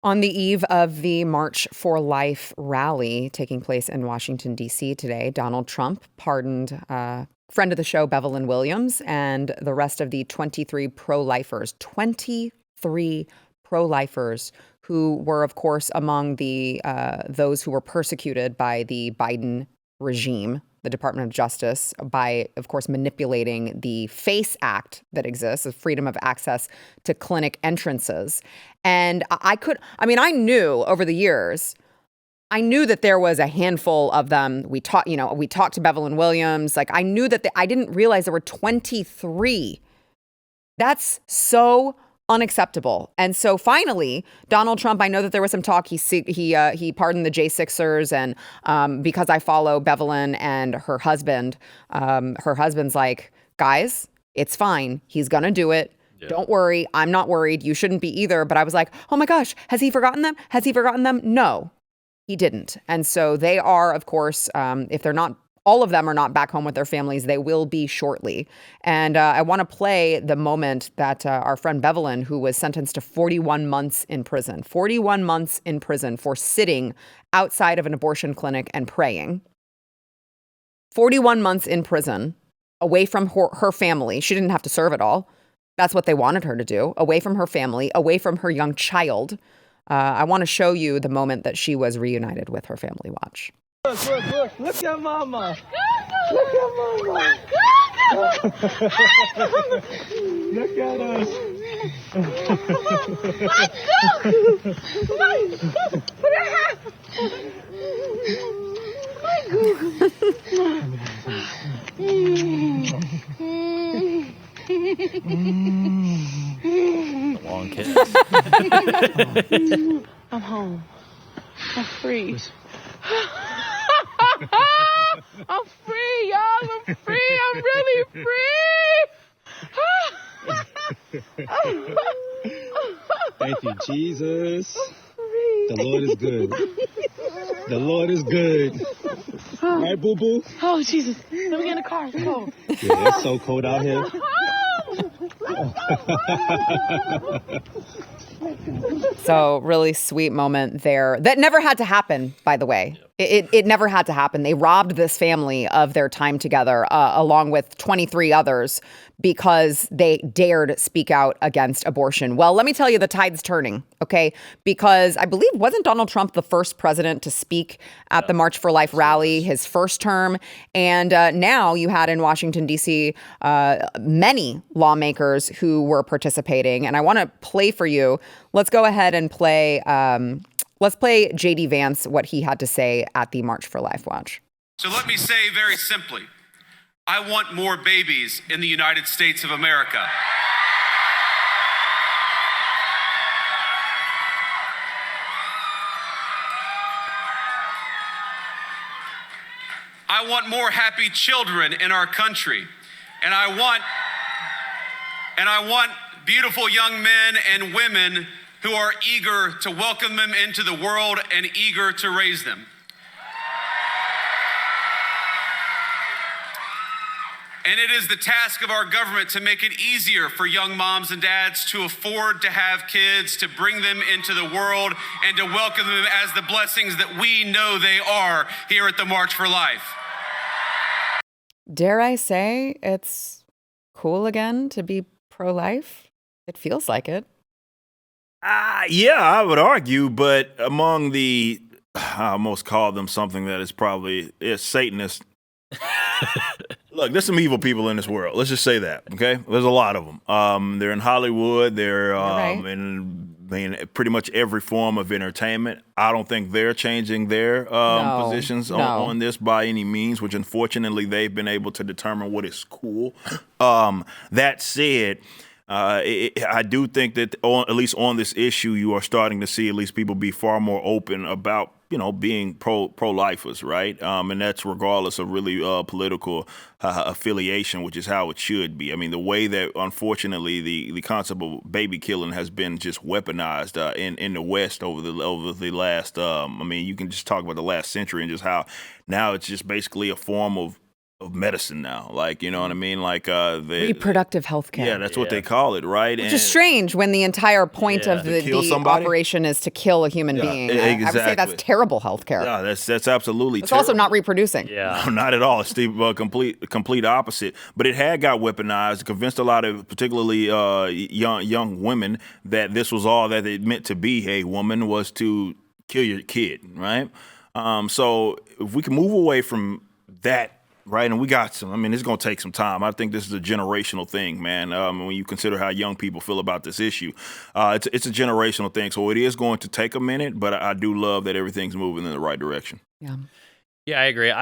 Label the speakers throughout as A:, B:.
A: On the eve of the March for Life rally taking place in Washington, D.C. today, Donald Trump pardoned friend of the show, Bevelyn Williams, and the rest of the 23 pro-lifers. 23 pro-lifers who were, of course, among the those who were persecuted by the Biden regime, the Department of Justice, by, of course, manipulating the FACE Act that exists, the Freedom of Access to Clinic Entrances. And I knew over the years, I knew that there was a handful of them. We talked to Bevelyn Williams. Like, I knew that I didn't realize there were 23. That's so unacceptable. And so finally, Donald Trump, I know that there was some talk. He pardoned the J6ers, and because I follow Bevelyn and her husband's like, guys, it's fine. He's gonna do it. Yeah. Don't worry. I'm not worried. You shouldn't be either. But I was like, oh my gosh, has he forgotten them? Has he forgotten them? No, he didn't. And so they are, of course, if they're not, all of them are not back home with their families. They will be shortly. And I want to play the moment that our friend Bevelyn, who was sentenced to 41 months in prison for sitting outside of an abortion clinic and praying. 41 months in prison, away from her family. She didn't have to serve at all. That's what they wanted her to do. Away from her family, away from her young child. I want to show you the moment that she was reunited with her family. Watch.
B: Look at mama. Look at mama. Look at us.
C: Long kiss.
D: I'm home. I'm free. I'm free, y'all. I'm free. I'm really free.
B: Thank you, Jesus. The Lord is good. The Lord is good. All right, boo boo.
D: Oh, Jesus. Let me get in the car. It's cold.
B: Yeah, it's so cold out here.
A: So really sweet moment there. That never had to happen, by the way. It never had to happen. They robbed this family of their time together, along with 23 others, because they dared speak out against abortion. Well, let me tell you, the tide's turning, okay? Because I believe, wasn't Donald Trump the first president to speak at the March for Life rally, his first term? And now you had in Washington, D.C., many lawmakers who were participating. And I want to play for you. Let's go ahead and play... Let's play J.D. Vance, what he had to say at the March for Life. Watch.
E: So let me say very simply, I want more babies in the United States of America. I want more happy children in our country. And I want beautiful young men and women who are eager to welcome them into the world and eager to raise them. And it is the task of our government to make it easier for young moms and dads to afford to have kids, to bring them into the world, and to welcome them as the blessings that we know they are here at the March for Life.
A: Dare I say it's cool again to be pro-life? It feels like it.
C: Yeah, I would argue, but among the, I almost call them something that is probably Satanist. Look, there's some evil people in this world. Let's just say that, okay? There's a lot of them. They're in Hollywood. They're
A: right.
C: in pretty much every form of entertainment. I don't think they're changing their positions on this by any means, which unfortunately they've been able to determine what is cool. That said, I do think that at least on this issue, you are starting to see at least people be far more open about, being pro-lifers, right? And that's regardless of really political affiliation, which is how it should be. I mean, the way that, unfortunately, the concept of baby killing has been just weaponized in the West over the last, you can just talk about the last century and just how now it's just basically a form of of medicine now. Like, you know what I mean? Like
A: reproductive health care.
C: Yeah, that's what they call it, right?
A: Which is strange when the entire point of the operation is to kill a human being.
C: Exactly.
A: I would say that's terrible health care.
C: Yeah, that's absolutely
A: It's also not reproducing.
C: Yeah. No, not at all. It's the complete opposite. But it had got weaponized, convinced a lot of particularly young women that this was all that it meant to be a woman, was to kill your kid, right? So if we can move away from that, right, and we got some. I mean, it's going to take some time. I think this is a generational thing, man. When you consider how young people feel about this issue, it's a generational thing. So it is going to take a minute, but I do love that everything's moving in the right direction.
F: Yeah, I agree.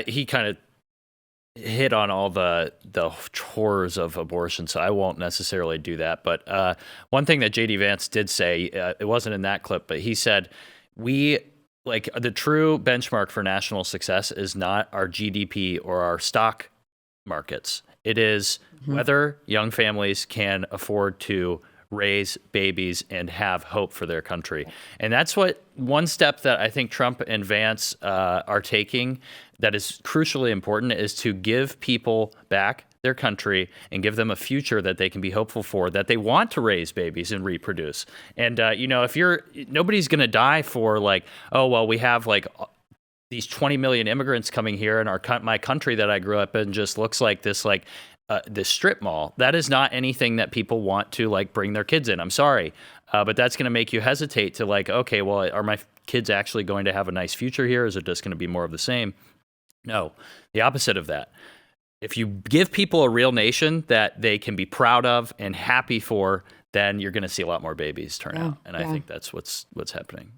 F: He kind of hit on all the horrors of abortion, so I won't necessarily do that. But one thing that J.D. Vance did say, it wasn't in that clip, but he said, like, the true benchmark for national success is not our GDP or our stock markets. It is whether young families can afford to raise babies and have hope for their country. And that's what one step that I think Trump and Vance are taking that is crucially important, is to give people back their country and give them a future that they can be hopeful for, that they want to raise babies and reproduce. And, nobody's going to die for like, oh, well, we have like these 20 million immigrants coming here and my country that I grew up in just looks like this, this strip mall. That is not anything that people want to like bring their kids in. I'm sorry. But that's going to make you hesitate to like, okay, well, are my kids actually going to have a nice future here? Is it just going to be more of the same? No, the opposite of that. If you give people a real nation that they can be proud of and happy for, then you're going to see a lot more babies turn out. And I think that's what's happening.